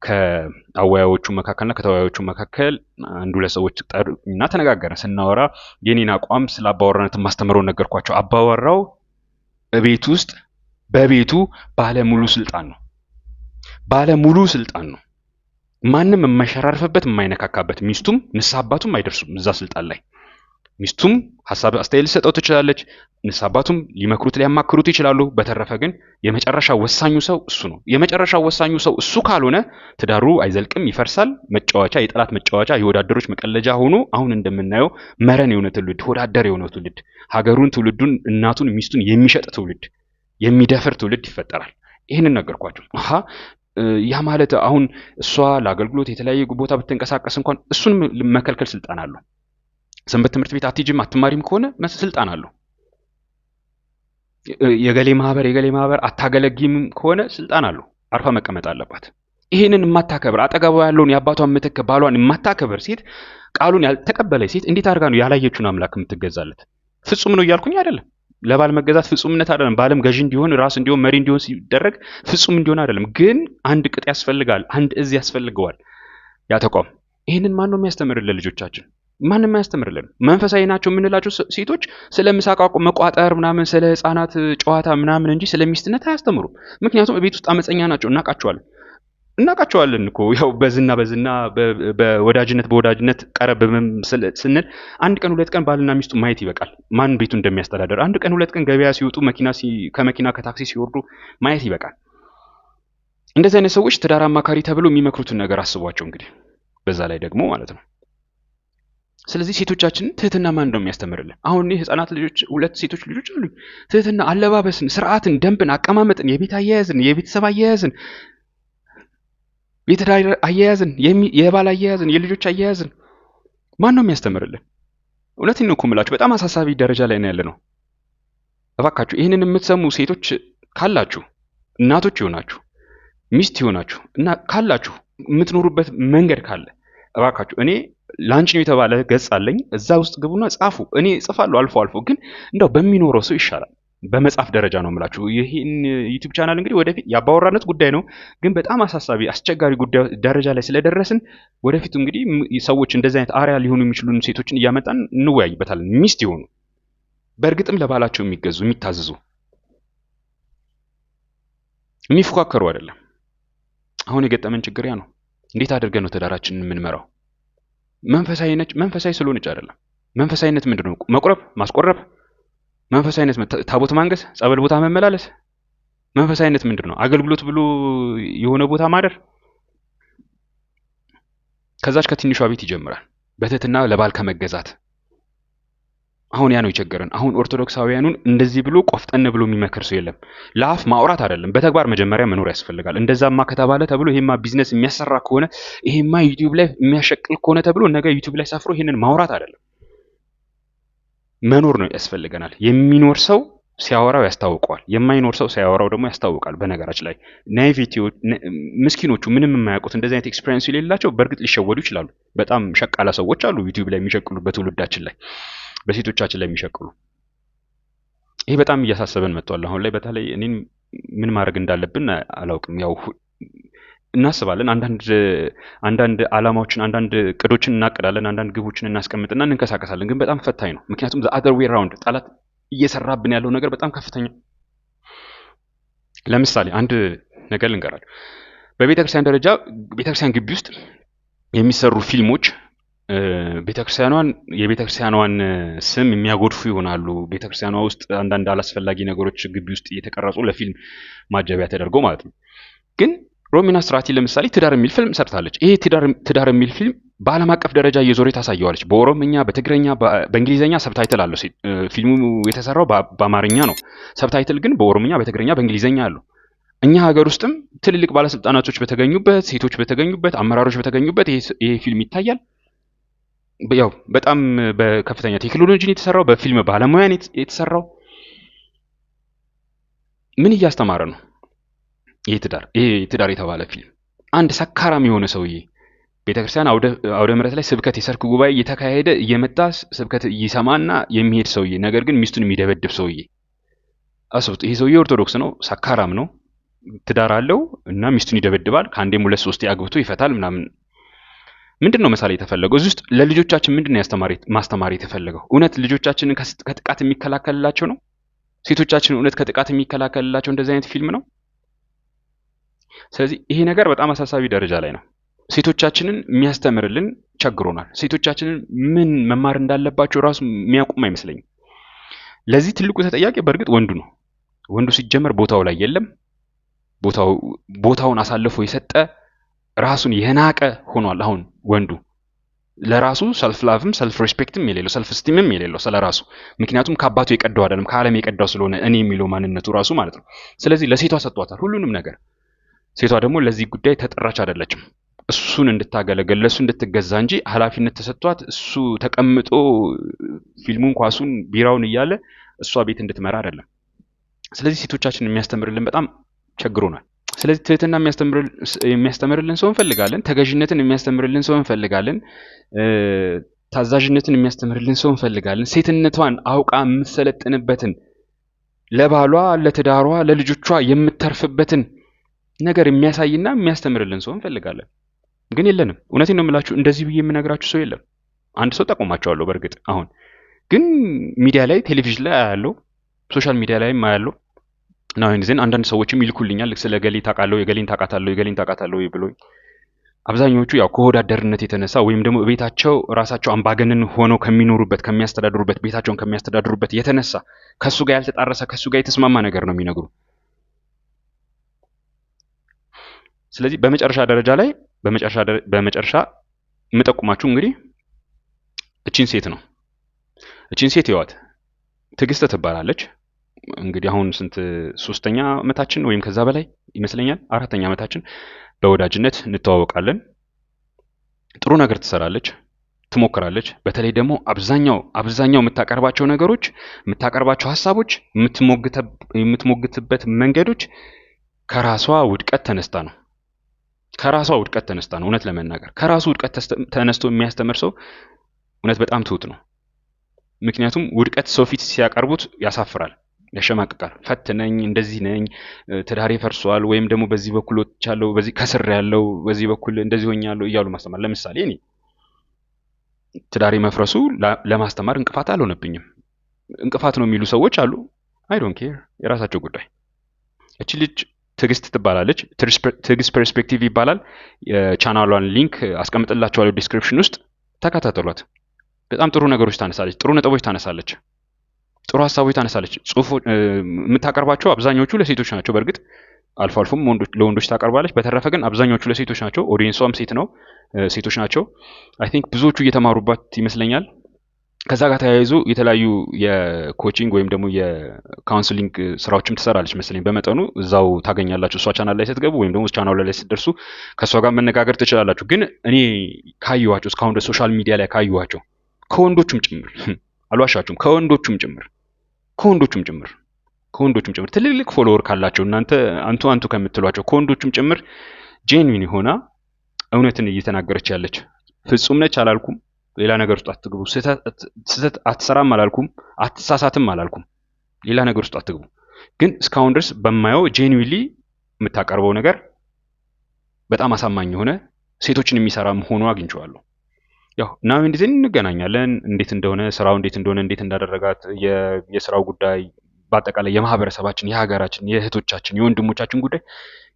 ከአወያዮቹ መካከልና ከተወያዮቹ መካከል አንድ ሁለት ሰዎች ጠሩና ተነጋገርን። ስናወራ የኔን አቋም ስለ አባወራነት ማስተምረውን ነገርኳቸው። አባወራው በቤት ውስጥ በቤቱ ባለሙሉ ስልጣን ነው። ባለሙሉ ስልጣን ነው። ማንም የማይሸራርፍበት የማይነካካበት። ሚስቱም ንስሐ አባቱም አይደርሱም እዛ ስልጣን ላይ። ሚስቱም ሀሳብ አስተያየት ልሰጠው ትችላለች። ንስሐ አባቱም ሊመክሩት ሊያማክሩት ይችላሉ። በተረፈ ግን የመጨረሻ ወሳኙ ሰው እሱ ነው። የመጨረሻ ወሳኙ ሰው እሱ ካልሆነ ትዳሩ አይዘልቅም፣ ይፈርሳል። መጫወቻ፣ የጠላት መጫወቻ፣ የወዳደሮች መቀለጃ ሆኖ አሁን እንደምናየው መረን የሆነ ትውልድ፣ ወዳደር የሆነ ትውልድ፣ ሀገሩን፣ ትውልዱን፣ እናቱን፣ ሚስቱን የሚሸጥ ትውልድ፣ የሚደፍር ትውልድ ይፈጠራል። ይህንን ነገርኳቸው። ያ ማለት አሁን እሷ ለአገልግሎት የተለያየ ቦታ ብትንቀሳቀስ እንኳን እሱን መከልከል ስልጣን አለው። ሰንበት ትምህርት ቤት አትሄጂም አትማሪም ከሆነ ስልጣን አለው። የገሌ ማህበር አታገለጊም ከሆነ ስልጣን አለው። አርፋ መቀመጥ አለባት። ይሄንን የማታከብር አጠገቧ ያለውን የአባቷን ምትክ ባሏን የማታከብር ሴት፣ ቃሉን ያልተቀበለች ሴት እንዴት አድርጋ ነው ያላየችውን አምላክ የምትገዛለት? ፍጹም ነው እያልኩኝ አይደለም። ለባል መገዛት ፍጹምነት አይደለም። ባልም ገዢ እንዲሆን፣ ራስ እንዲሆን፣ መሪ እንዲሆን ሲደረግ ፍጹም እንዲሆን አይደለም። ግን አንድ ቅጥ ያስፈልጋል፣ አንድ እዝ ያስፈልገዋል ያ ተቋም። ይሄንን ማን ነው የሚያስተምርልን? ልጆቻችን ማንም አያስተምርልን። መንፈሳዊ ናቸው የምንላቸው ሴቶች ስለ ምሳቃ መቋጠር ምናምን፣ ስለ ህፃናት ጨዋታ ምናምን እንጂ ስለ ሚስትነት አያስተምሩም። ምክንያቱም ቤት ውስጥ አመፀኛ ናቸው፣ እናቃቸዋለን እኮ ያው በዝና በወዳጅነት ቀረብ ስንል አንድ ቀን ሁለት ቀን ባልና ሚስቱ ማየት ይበቃል፣ ማን ቤቱ እንደሚያስተዳደር። አንድ ቀን ሁለት ቀን ገበያ ሲወጡ ከመኪና ከታክሲ ሲወርዱ ማየት ይበቃል። እንደዚህ አይነት ሰዎች ትዳር አማካሪ ተብሎ የሚመክሩትን ነገር አስቧቸው እንግዲህ በዛ ላይ ደግሞ ማለት ነው። ስለዚህ ሴቶቻችን ትህትና ማን ነው የሚያስተምርልን? አሁን እኔ ህፃናት ልጆች፣ ሁለት ሴቶች ልጆች አሉኝ። ትህትና፣ አለባበስን፣ ስርዓትን፣ ደንብን፣ አቀማመጥን፣ የቤት አያያዝን፣ የቤተሰብ አያያዝን፣ የትዳር አያያዝን፣ የባል አያያዝን፣ የልጆች አያያዝን ማን ነው የሚያስተምርልን? እውነቴን ነው እኮ የምላችሁ፣ በጣም አሳሳቢ ደረጃ ላይ ነው ያለ ነው። እባካችሁ ይህንን የምትሰሙ ሴቶች ካላችሁ፣ እናቶች ይሆናችሁ፣ ሚስት ይሆናችሁ እና ካላችሁ የምትኖሩበት መንገድ ካለ እባካችሁ እኔ ላንች ነው የተባለ ገጽ አለኝ። እዛ ውስጥ ግቡና ጻፉ። እኔ እጽፋለሁ አልፎ አልፎ፣ ግን እንደው በሚኖረው ሰው ይሻላል። በመጻፍ ደረጃ ነው የምላችሁ። ይሄን ዩቲዩብ ቻናል እንግዲህ ወደፊት ያባወራነት ጉዳይ ነው፣ ግን በጣም አሳሳቢ አስቸጋሪ ጉዳይ ደረጃ ላይ ስለደረስን ወደፊት እንግዲህ ሰዎች እንደዚህ አይነት አሪያ ሊሆኑ የሚችሉ ሴቶችን እያመጣን እንወያይበታለን። ሚስት ይሆኑ በእርግጥም ለባላቸው የሚገዙ የሚታዘዙ፣ የሚፎካከሩ አይደለም። አሁን የገጠመን ችግር ያ ነው። እንዴት አድርገን ነው ትዳራችንን የምንመራው? መንፈሳዊ ስለሆነች አይደለም። መንፈሳዊነት ምንድነው? መቁረብ፣ ማስቆረብ። መንፈሳዊነት ታቦት ማንገስ፣ ጸበል ቦታ መመላለስ። መንፈሳዊነት ምንድነው? አገልግሎት ብሎ የሆነ ቦታ ማደር። ከዛች ከትንሿ ቤት ይጀምራል፣ በትህትና ለባል ከመገዛት። አሁን ያ ነው የቸገረን። አሁን ኦርቶዶክሳውያኑን እንደዚህ ብሎ ቆፍጠን ብሎ የሚመክር ሰው የለም። ለአፍ ማውራት አይደለም፣ በተግባር መጀመሪያ መኖር ያስፈልጋል። እንደዛማ ከተባለ ተብሎ ይሄማ ቢዝነስ የሚያሰራ ከሆነ ይሄማ ዩቲዩብ ላይ የሚያሸቅል ከሆነ ተብሎ ነገ ዩቲዩብ ላይ ሰፍሮ ይሄንን ማውራት አይደለም፣ መኖር ነው ያስፈልገናል። የሚኖር ሰው ሲያወራው ያስታውቀዋል፣ የማይኖር ሰው ሲያወራው ደግሞ ያስታውቃል። በነገራችን ላይ ናይቪቲዎች፣ ምስኪኖቹ ምንም የማያውቁት እንደዚህ አይነት ኤክስፒሪየንስ የሌላቸው በእርግጥ ሊሸወዱ ይችላሉ። በጣም ሸቃላ ሰዎች አሉ ዩቲዩብ ላይ የሚሸቅሉ፣ በትውልዳችን ላይ በሴቶቻችን ላይ የሚሸቅሉ። ይሄ በጣም እያሳሰበን መጥቷል። አሁን ላይ በተለይ እኔን ምን ማድረግ እንዳለብን አላውቅም። ያው እናስባለን። አንዳንድ አላማዎችን አንዳንድ እቅዶችን እናቅዳለን፣ አንዳንድ ግቦችን እናስቀምጥና እንንቀሳቀሳለን። ግን በጣም ፈታኝ ነው። ምክንያቱም the other way around ጠላት እየሰራብን ያለው ነገር በጣም ከፍተኛ። ለምሳሌ አንድ ነገር ልንገራችሁ። በቤተክርስቲያን ደረጃ ቤተክርስቲያን ግቢ ውስጥ የሚሰሩ ፊልሞች የቤተክርስቲያኗን ስም የሚያጎድፉ ይሆናሉ። ቤተክርስቲያኗ ውስጥ አንዳንድ አላስፈላጊ ነገሮች ግቢ ውስጥ እየተቀረጹ ለፊልም ማጀቢያ ተደርጎ ማለት ነው። ግን ሮሚና ስትራቲ ለምሳሌ ትዳር የሚል ፊልም ሰርታለች። ይሄ ትዳር የሚል ፊልም በዓለም አቀፍ ደረጃ እየዞረ ታሳየዋለች። በኦሮምኛ፣ በትግረኛ፣ በእንግሊዘኛ ሰብታይትል አለው። ፊልሙ የተሰራው በአማርኛ ነው። ሰብታይትል ግን በኦሮምኛ፣ በትግረኛ፣ በእንግሊዘኛ አለው። እኛ ሀገር ውስጥም ትልልቅ ባለስልጣናቶች በተገኙበት፣ ሴቶች በተገኙበት፣ አመራሮች በተገኙበት ይሄ ፊልም ይታያል። ያው በጣም በከፍተኛ ቴክኖሎጂ የተሰራው በፊልም ባለሙያ የተሰራው ምን እያስተማረ ነው? ይሄ ትዳር የተባለ ፊልም አንድ ሰካራም የሆነ ሰውዬ ቤተክርስቲያን አውደ ምሕረት ላይ ስብከት የሰርክ ጉባኤ እየተካሄደ እየመጣ ስብከት ይሰማና የሚሄድ ሰውዬ፣ ነገር ግን ሚስቱን የሚደበድብ ሰውዬ አስቡት። ይሄ ሰውዬ ኦርቶዶክስ ነው፣ ሰካራም ነው፣ ትዳር አለው እና ሚስቱን ይደበድባል። ከአንዴም ሁለት ሶስቴ አግብቶ ይፈታል ምናምን። ምንድን ነው ምሳሌ የተፈለገው እዚህ ውስጥ? ለልጆቻችን ምንድን ነው ማስተማር የተፈለገው? እውነት ልጆቻችንን ከጥቃት የሚከላከልላቸው ነው? ሴቶቻችን እውነት ከጥቃት የሚከላከልላቸው እንደዚህ አይነት ፊልም ነው? ስለዚህ ይሄ ነገር በጣም አሳሳቢ ደረጃ ላይ ነው። ሴቶቻችንን የሚያስተምርልን ቸግሮናል። ሴቶቻችንን ምን መማር እንዳለባቸው ራሱ የሚያውቁም አይመስለኝም። ለዚህ ትልቁ ተጠያቂ በእርግጥ ወንዱ ነው። ወንዱ ሲጀመር ቦታው ላይ የለም። ቦታውን አሳልፎ የሰጠ ራሱን የናቀ ሆኗል። አሁን ወንዱ ለራሱ ሰልፍ ላቭም ሰልፍ ሪስፔክትም የሌለው ሰልፍ ስቲምም የሌለው ስለራሱ፣ ምክንያቱም ከአባቱ የቀዳው አይደለም ከዓለም የቀዳው ስለሆነ እኔ የሚለው ማንነቱ ራሱ ማለት ነው። ስለዚህ ለሴቷ ሰጥቷታል ሁሉንም ነገር። ሴቷ ደግሞ ለዚህ ጉዳይ ተጠራች አይደለችም። እሱን እንድታገለገል ለሱ እንድትገዛ እንጂ ኃላፊነት ተሰጥቷት እሱ ተቀምጦ ፊልሙን፣ ኳሱን፣ ቢራውን እያለ እሷ ቤት እንድትመራ አይደለም። ስለዚህ ሴቶቻችንን የሚያስተምርልን በጣም ቸግሮናል። ስለዚህ ትህትና የሚያስተምርልን ሰው እንፈልጋለን። ተገዥነትን የሚያስተምርልን ሰው እንፈልጋለን። ታዛዥነትን የሚያስተምርልን ሰው እንፈልጋለን። ሴትነቷን አውቃ የምትሰለጥንበትን ለባሏ፣ ለትዳሯ፣ ለልጆቿ የምትተርፍበትን ነገር የሚያሳይና የሚያስተምርልን ሰው እንፈልጋለን። ግን የለንም። እውነቴን ነው የምላችሁ፣ እንደዚህ ብዬ የምነግራችሁ ሰው የለም። አንድ ሰው ጠቆማቸዋለሁ። በእርግጥ አሁን ግን ሚዲያ ላይ ቴሌቪዥን ላይ አያለው፣ ሶሻል ሚዲያ ላይም አያለው እና ዜን አንዳንድ ሰዎችም ይልኩልኛል ስለ ገሌ ታውቃለህ፣ የገሌን ታውቃታለህ ብሎኝ። አብዛኞቹ ያው ከወዳደርነት የተነሳ ወይም ደግሞ ቤታቸው ራሳቸው አምባገነን ሆነው ከሚያስተዳድሩበት ቤታቸውን ከሚያስተዳድሩበት የተነሳ ከሱ ጋር ያልተጣረሰ ከሱ ጋር የተስማማ ነገር ነው የሚነግሩ። ስለዚህ በመጨረሻ ደረጃ ላይ በመጨረሻ የምጠቁማችሁ እንግዲህ እቺን ሴት ነው። እቺን ሴት ይዋት ትዕግስት ትባላለች። እንግዲህ አሁን ስንት 3ኛ ዓመታችን ወይም ከዛ በላይ ይመስለኛል 4ኛ ዓመታችን በወዳጅነት እንተዋወቃለን። ጥሩ ነገር ትሰራለች፣ ትሞክራለች። በተለይ ደግሞ አብዛኛው የምታቀርባቸው ነገሮች፣ የምታቀርባቸው ሀሳቦች፣ የምትሞግትበት መንገዶች ከራሷ ውድቀት ተነስታ ነው። እውነት ለመናገር ከራሱ ውድቀት ተነስቶ የሚያስተምር ሰው እውነት በጣም ትሁት ነው። ምክንያቱም ውድቀት ሰው ፊት ሲያቀርቡት ያሳፍራል፣ ያሸማቅቃል። ፈትነኝ፣ እንደዚህ ነኝ፣ ትዳሬ ፈርሷል፣ ወይም ደግሞ በዚህ በኩል ወጥቻለሁ፣ በዚህ ከስር ያለው፣ በዚህ በኩል እንደዚህ ሆኛለሁ እያሉ ማስተማር። ለምሳሌ እኔ ትዳሬ መፍረሱ ለማስተማር እንቅፋት አልሆነብኝም። እንቅፋት ነው የሚሉ ሰዎች አሉ። አይ ዶንት ኬር፣ የራሳቸው ጉዳይ። እቺ ልጅ ትዕግስት ትባላለች። ትዕግስት ፐርስፔክቲቭ ይባላል። የቻናሏን ሊንክ አስቀምጥላችኋለሁ ዲስክሪፕሽን ውስጥ፣ ተከታተሏት። በጣም ጥሩ ነገሮች ታነሳለች፣ ጥሩ ነጥቦች ታነሳለች፣ ጥሩ ሀሳቦች ታነሳለች። የምታቀርባቸው አብዛኞቹ ለሴቶች ናቸው። በእርግጥ አልፎ አልፎም ለወንዶች ታቀርባለች። በተረፈ ግን አብዛኞቹ ለሴቶች ናቸው። ኦዲየንሷም ሴቶች ናቸው። አይ ቲንክ ብዙዎቹ እየተማሩባት ይመስለኛል። ከዛ ጋር ተያይዞ የተለያዩ የኮቺንግ ወይም ደግሞ የካውንስሊንግ ስራዎችም ትሰራለች መሰለኝ በመጠኑ። እዛው ታገኛላችሁ እሷ ቻናል ላይ ስትገቡ ወይም ደግሞ ቻናሉ ላይ ስትደርሱ ከእሷ ጋር መነጋገር ትችላላችሁ። ግን እኔ ካየኋቸው እስካሁን ሶሻል ሚዲያ ላይ ካየኋቸው ከወንዶቹም ጭምር አልዋሻችሁም፣ ከወንዶቹም ጭምር ትልልቅ ፎሎወር ካላቸው እናንተ አንቱ ከምትሏቸው ከወንዶቹም ጭምር ጄንዊን ሆና እውነትን እየተናገረች ያለች ፍጹም ነች አላልኩም። ሌላ ነገር ውስጥ አትግቡ። ስህተት አትሰራም አላልኩም፣ አትሳሳትም አላልኩም። ሌላ ነገር ውስጥ አትግቡ። ግን እስካሁን ድረስ በማየው ጄንዊንሊ የምታቀርበው ነገር በጣም አሳማኝ የሆነ ሴቶችን የሚሰራ ሆኖ አግኝቼዋለሁ። ያው ናው እንደዚህ እንገናኛለን፣ እንዴት እንደሆነ ስራው እንዴት እንደሆነ እንዴት እንዳደረጋት የስራው ጉዳይ በአጠቃላይ የማህበረሰባችን፣ የሀገራችን፣ የእህቶቻችን፣ የወንድሞቻችን ጉዳይ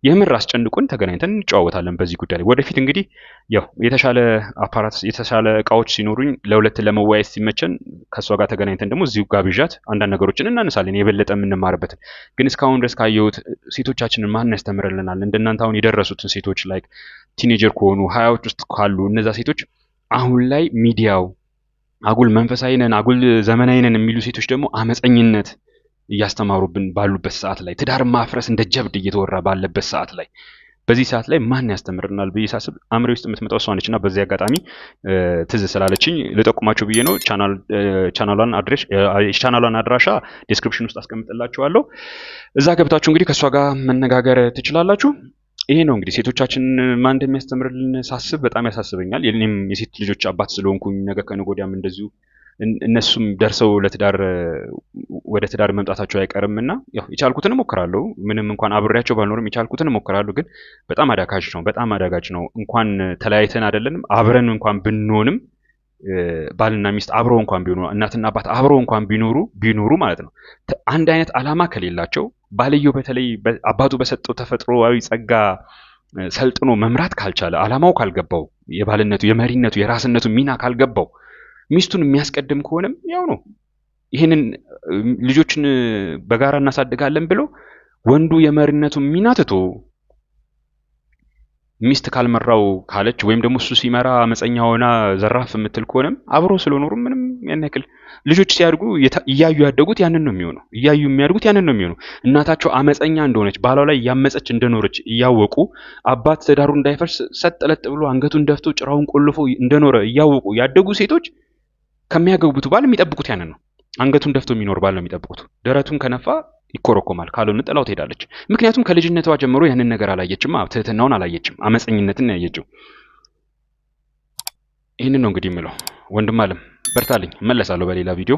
የምር አስጨንቁን ተገናኝተን እንጨዋወታለን በዚህ ጉዳይ ላይ። ወደፊት እንግዲህ ያው የተሻለ አፓራትስ የተሻለ እቃዎች ሲኖሩኝ ለሁለት ለመወያየት ሲመቸን ከእሷ ጋር ተገናኝተን ደግሞ እዚሁ ጋብዣት አንዳንድ ነገሮችን እናነሳለን የበለጠ የምንማርበትን። ግን እስካሁን ድረስ ካየሁት ሴቶቻችንን ማን ያስተምርልናል? እንደናንተ አሁን የደረሱትን ሴቶች ላይክ ቲኔጀር ከሆኑ ሀያዎች ውስጥ ካሉ እነዛ ሴቶች አሁን ላይ ሚዲያው አጉል መንፈሳዊ ነን አጉል ዘመናዊ ነን የሚሉ ሴቶች ደግሞ አመፀኝነት እያስተማሩብን ባሉበት ሰዓት ላይ ትዳር ማፍረስ እንደ ጀብድ እየተወራ ባለበት ሰዓት ላይ በዚህ ሰዓት ላይ ማን ያስተምርናል ብዬ ሳስብ አእምሮዬ ውስጥ የምትመጣው እሷ ነች። እና በዚህ አጋጣሚ ትዝ ስላለችኝ ልጠቁማችሁ ብዬ ነው። ቻናሏን አድራሻ ዲስክሪፕሽን ውስጥ አስቀምጥላችኋለሁ። እዛ ገብታችሁ እንግዲህ ከእሷ ጋር መነጋገር ትችላላችሁ። ይሄ ነው እንግዲህ ሴቶቻችን ማን እንደሚያስተምርልን ሳስብ በጣም ያሳስበኛል። የኔም የሴት ልጆች አባት ስለሆንኩኝ ነገ ከነገ ወዲያም እንደዚሁ እነሱም ደርሰው ወደ ትዳር መምጣታቸው አይቀርም እና ያው የቻልኩትን እሞክራለሁ። ምንም እንኳን አብሬያቸው ባልኖርም የቻልኩትን እሞክራለሁ። ግን በጣም አዳጋች ነው። እንኳን ተለያይተን አይደለንም አብረን እንኳን ብንሆንም ባልና ሚስት አብረው እንኳን ቢሆኑ እናትና አባት አብረው እንኳን ቢኖሩ ማለት ነው አንድ አይነት ዓላማ ከሌላቸው ባልየው በተለይ አባቱ በሰጠው ተፈጥሮአዊ ጸጋ ሰልጥኖ መምራት ካልቻለ ዓላማው ካልገባው የባልነቱ የመሪነቱ የራስነቱ ሚና ካልገባው ሚስቱን የሚያስቀድም ከሆነም ያው ነው። ይሄንን ልጆችን በጋራ እናሳድጋለን ብሎ ወንዱ የመሪነቱን ሚና ትቶ ሚስት ካልመራው ካለች ወይም ደግሞ እሱ ሲመራ አመፀኛ ሆና ዘራፍ የምትል ከሆነም አብሮ ስለኖሩ ምንም ያን ያክል ልጆች ሲያድጉ እያዩ ያደጉት ያንን ነው የሚሆነው። እያዩ የሚያድጉት ያንን ነው የሚሆነው። እናታቸው አመፀኛ እንደሆነች ባሏ ላይ ያመፀች እንደኖረች እያወቁ አባት ትዳሩ እንዳይፈርስ ሰጠለጥ ብሎ አንገቱን ደፍቶ ጭራውን ቆልፎ እንደኖረ እያወቁ ያደጉ ሴቶች ከሚያገቡት ባል የሚጠብቁት ያንን ነው። አንገቱን ደፍቶ የሚኖር ባል ነው የሚጠብቁት። ደረቱን ከነፋ ይኮረኮማል፣ ካልሆነ ጥላው ትሄዳለች። ምክንያቱም ከልጅነቷ ጀምሮ ያንን ነገር አላየችም፣ ትህትናውን አላየችም፣ አመፀኝነትን ያየችው። ይህንን ነው እንግዲህ የምለው። ወንድም አለም በርታልኝ፣ እመለሳለሁ በሌላ ቪዲዮ።